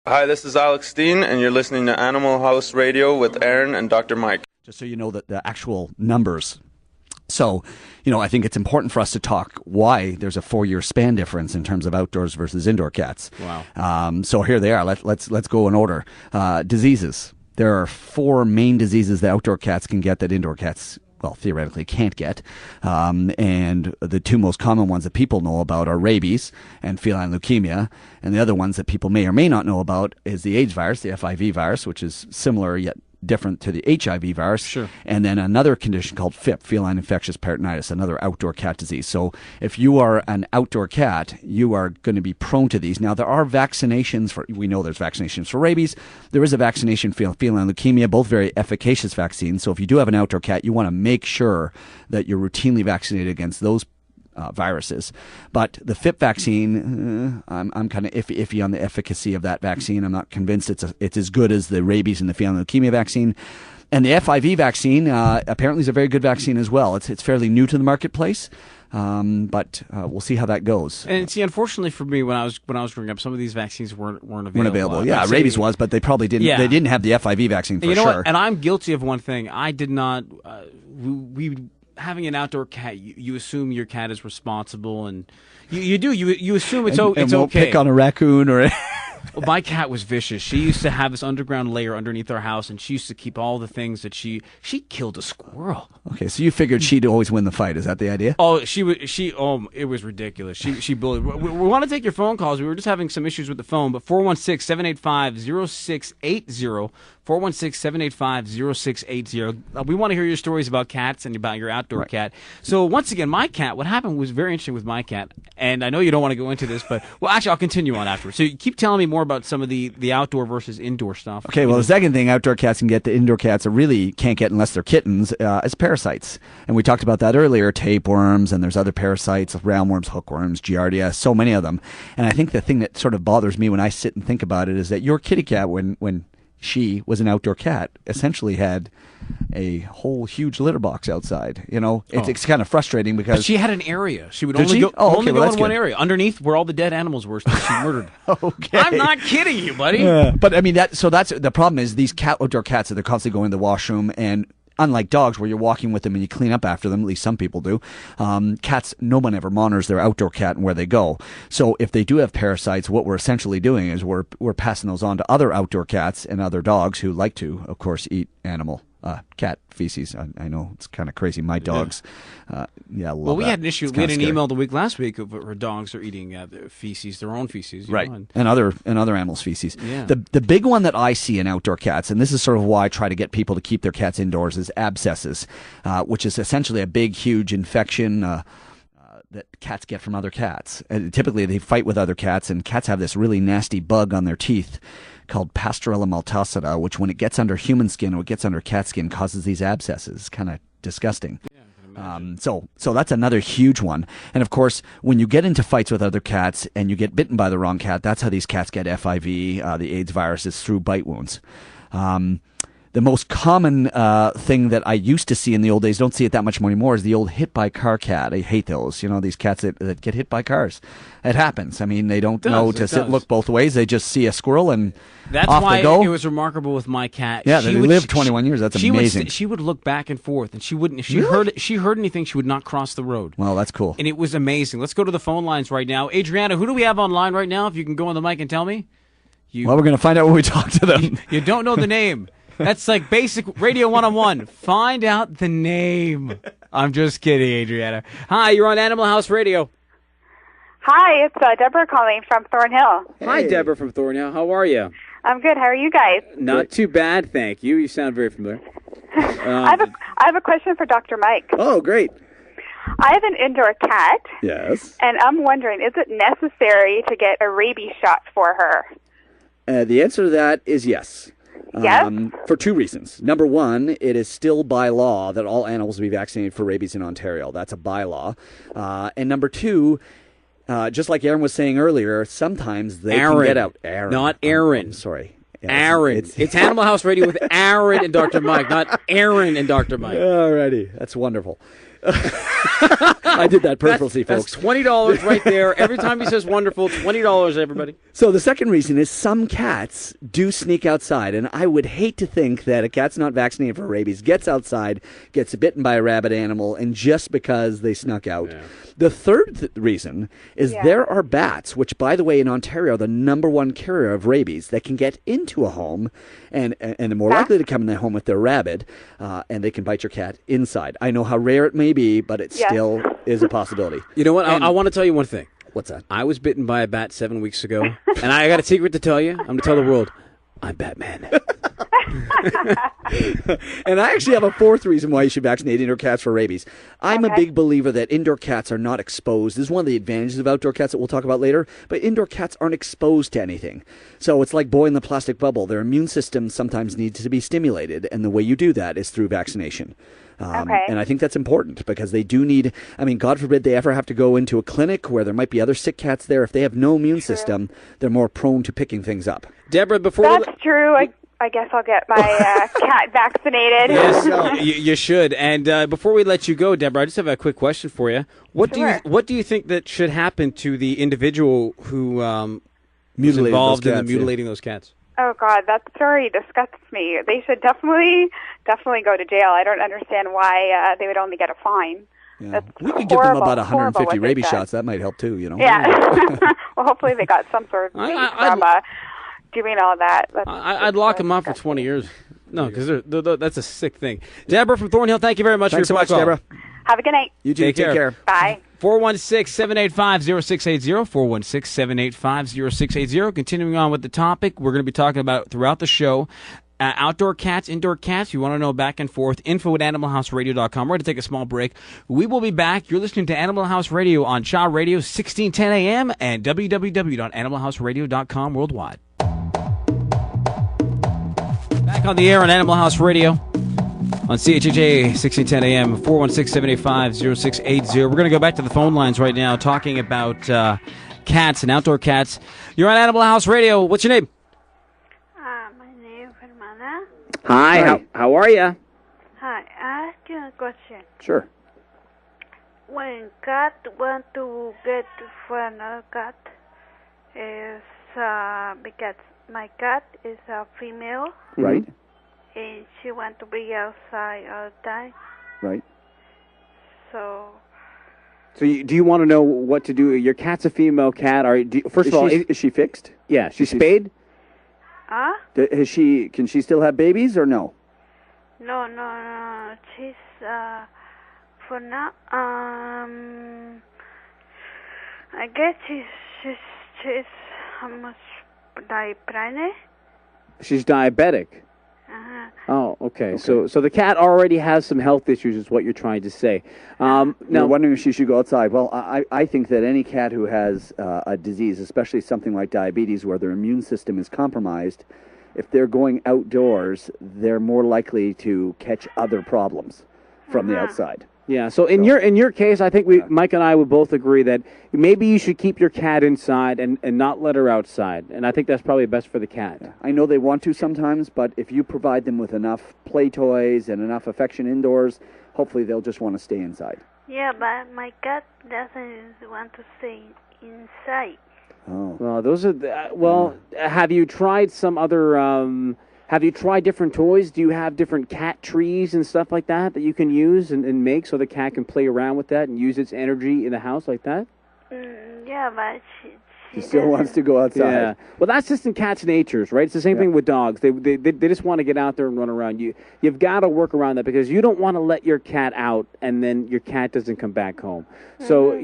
Hi, this is Alex Steen, and you're listening to Animal House Radio with Aaron and Dr. Mike. Just so you know that the actual numbers. So, I think it's important for us to talk why there's a 4-year span difference in terms of outdoors versus indoor cats. Wow. So here they are. Let's go in order. Diseases. There are 4 main diseases that outdoor cats can get that indoor cats, well, theoretically can't get. And the 2 most common ones that people know about are rabies and feline leukemia. And the other ones that people may or may not know about is the AIDS virus, the FIV virus, which is similar yet different to the HIV virus. Sure. And then another condition called FIP, feline infectious peritonitis, another outdoor cat disease. So if you are an outdoor cat, you are going to be prone to these. Now, there are vaccinations we know there's vaccinations for rabies. There is a vaccination for feline leukemia, both very efficacious vaccines. So if you do have an outdoor cat, you want to make sure that you're routinely vaccinated against those viruses. But the FIP vaccine, I'm kind of iffy on the efficacy of that vaccine. I'm not convinced it's as good as the rabies and the feline leukemia vaccine. And the FIV vaccine apparently is a very good vaccine as well. It's fairly new to the marketplace, but we'll see how that goes. And see, unfortunately for me, when I was growing up, some of these vaccines weren't available. Weren't available. Yeah, rabies was, but they probably didn't. Yeah. They didn't have the FIV vaccine for sure. What? And I'm guilty of one thing. I did not. Having an outdoor cat, you assume your cat is responsible, and you do. You assume it's won't okay. Pick on a raccoon or. Well, my cat was vicious. She used to have this underground layer underneath our house, and she used to keep all the things that she killed a squirrel. Okay, so you figured she'd always win the fight. Is that the idea? Oh, it was ridiculous. She bullied. We want to take your phone calls. We were just having some issues with the phone, but 416-785-0680. 416-785-0680. We want to hear your stories about cats and about your outdoor cat. So once again, my cat, what happened was very interesting with my cat, and I know you don't want to go into this, but, well, actually, I'll continue on afterwards. So you keep telling me more about some of the outdoor versus indoor stuff. Okay, well, the second thing outdoor cats can get that indoor cats really can't get unless they're kittens is parasites. And we talked about that earlier, tapeworms, and there's other parasites, roundworms, hookworms, giardia, so many of them. And I think the thing that sort of bothers me when I sit and think about it is that your kitty cat, when she was an outdoor cat, essentially had a whole huge litter box outside. It's kind of frustrating because... But she had an area. She would Did only she? go, Oh, only okay, go well, in that's one good. area, underneath where all the dead animals were that she murdered. Okay. I'm not kidding you, buddy. But I mean, that's the problem is these outdoor cats that they're constantly going to the washroom, and unlike dogs where you're walking with them and you clean up after them, at least some people do, cats, no one ever monitors their outdoor cat and where they go. So if they do have parasites, what we're essentially doing is we're passing those on to other outdoor cats and other dogs who like to, of course, eat cat feces. I know it's kind of crazy. My dogs, love well, we that. had an issue. It's We had kinda an scary. email the week last week of our dogs are eating their feces, their own feces, you Right, know, and other animals' feces. Yeah. The big one that I see in outdoor cats, and this is sort of why I try to get people to keep their cats indoors, is abscesses, which is essentially a big, huge infection that cats get from other cats. And typically, they fight with other cats, and cats have this really nasty bug on their teeth called Pasteurella maltacida, which when it gets under human skin or it gets under cat skin causes these abscesses. It's kind of disgusting. So that's another huge one. And of course, when you get into fights with other cats and you get bitten by the wrong cat, that's how these cats get FIV, the AIDS virus, is through bite wounds. The most common thing that I used to see in the old days, don't see it that much more anymore, is the old hit by car cat. I hate those. These cats that get hit by cars. It happens. I mean, they don't know to sit and look both ways. They just see a squirrel and That's off why they go. it was remarkable with my cat. Yeah, they lived 21 years. That's amazing. She would look back and forth, and she wouldn't. If she heard anything, she would not cross the road. Well, that's cool. And it was amazing. Let's go to the phone lines right now. Adriana, who do we have online right now? If you can go on the mic and tell me. Well, we're going to find out when we talk to them. You don't know the name. That's like basic radio 101. Find out the name. I'm just kidding, Adriana. Hi, you're on Animal House Radio. Hi, it's Deborah calling from Thornhill. Hi, Deborah from Thornhill. How are you? I'm good. How are you guys? Not too bad, thank you. You sound very familiar. I have a question for Dr. Mike. Oh, great. I have an indoor cat. Yes. And I'm wondering, is it necessary to get a rabies shot for her? The answer to that is yes. Yes? For 2 reasons. Number one, it is still by law that all animals will be vaccinated for rabies in Ontario. That's a bylaw. And number two, just like Aaron was saying earlier, sometimes they can get out. Aaron. Not Aaron. I'm sorry. Yeah, Aaron. It's Animal House Radio with Aaron and Dr. Mike, not Aaron and Dr. Mike. Alrighty. That's wonderful. I did that purposely, folks. That's $20 right there. Every time he says wonderful, $20, everybody. So the second reason is some cats do sneak outside, and I would hate to think that a cat's not vaccinated for rabies gets outside, gets bitten by a rabid animal, and just because they snuck out. Yeah. The third reason is there are bats, which, by the way, in Ontario, are the number one carrier of rabies, that can get into a home and are more likely to come in the home if they're rabid, and they can bite your cat inside. I know how rare it may be, but it still is a possibility. You know what? I want to tell you one thing. What's that? I was bitten by a bat 7 weeks ago, and I got a secret to tell you. I'm going to tell the world. I'm Batman. And I actually have a fourth reason why you should vaccinate indoor cats for rabies. I'm a big believer that indoor cats are not exposed. This is one of the advantages of outdoor cats that we'll talk about later, but indoor cats aren't exposed to anything. So it's like boy in the plastic bubble. Their immune system sometimes needs to be stimulated, and the way you do that is through vaccination. And I think that's important because they do need, I mean, God forbid they ever have to go into a clinic where there might be other sick cats there. If they have no immune system, they're more prone to picking things up. Deborah, before That's true. I guess I'll get my cat vaccinated. Yes, you should. And before we let you go, Deborah, I just have a quick question for you. What do you think that should happen to the individual who was involved in mutilating those cats? Oh, God, that story disgusts me. They should definitely go to jail. I don't understand why they would only get a fine. Yeah. We could give them about 150 rabies shots. That might help, too, you know. Yeah. Well, hopefully they got some sort of from doing all that. I'd lock them up for 20 years. No, because that's a sick thing. Deborah from Thornhill, thank you very much for your phone call. Deborah. Have a good night. You too. Take care. Bye. 416-785-0680, 416-785-0680. Continuing on with the topic, we're going to be talking about throughout the show, outdoor cats, indoor cats. You want to know back and forth, info@animalhouseradio.com. We're going to take a small break. We will be back. You're listening to Animal House Radio on Shaw Radio, 1610 AM, and www.animalhouseradio.com worldwide. Back on the air on Animal House Radio. On CHHA 1610 AM, 416-785-0680. We're going to go back to the phone lines right now talking about cats and outdoor cats. You're on Animal House Radio. What's your name? My name is Hermana. Hi. How are you? Hi, I ask you a question. Sure. When cat want to get for another cat, is because my cat is a female. Right. And she wants to be outside all the time. Right. So do you want to know what to do? Your cat's a female cat. First of all, is she fixed? Yeah, she's spayed. Huh? Can she still have babies or no? No. She's for now. I guess she's almost pregnant. She's diabetic. Uh-huh. Oh, okay. So the cat already has some health issues, is what you're trying to say. Now, you're wondering if she should go outside. Well, I think that any cat who has a disease, especially something like diabetes, where their immune system is compromised, if they're going outdoors, they're more likely to catch other problems from the outside. Yeah. So in your case, I think Mike and I would both agree that maybe you should keep your cat inside and not let her outside. And I think that's probably best for the cat. Yeah. I know they want to sometimes, but if you provide them with enough play toys and enough affection indoors, hopefully they'll just want to stay inside. Yeah, but my cat doesn't want to stay inside. Oh. Well, those are have you tried some other? Have you tried different toys? Do you have different cat trees and stuff like that you can use and make so the cat can play around with that and use its energy in the house like that? Yeah, but she still wants to go outside. Yeah. Well, that's just in cats' natures, right? It's the same thing with dogs. They just want to get out there and run around. You've got to work around that because you don't want to let your cat out and then your cat doesn't come back home. So,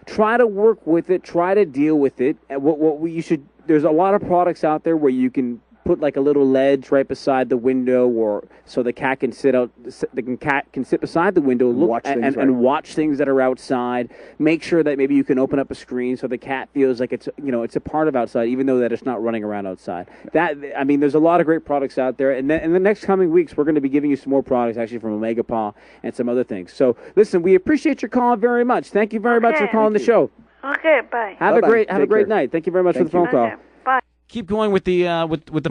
try to work with it. Try to deal with it. There's a lot of products out there where you can put like a little ledge right beside the window, or so the cat can sit beside the window, and watch things that are outside. Make sure that maybe you can open up a screen so the cat feels like it's a part of outside, even though that it's not running around outside. There's a lot of great products out there, and then in the next coming weeks we're going to be giving you some more products actually from Omega Paw and some other things. So listen, we appreciate your call very much. Thank you very much for calling the show. Okay, bye. Have a great night. Thank you very much for the phone call. Bye. Keep going with the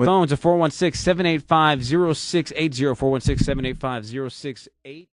phones at 416-785-0680, 416-785-0680.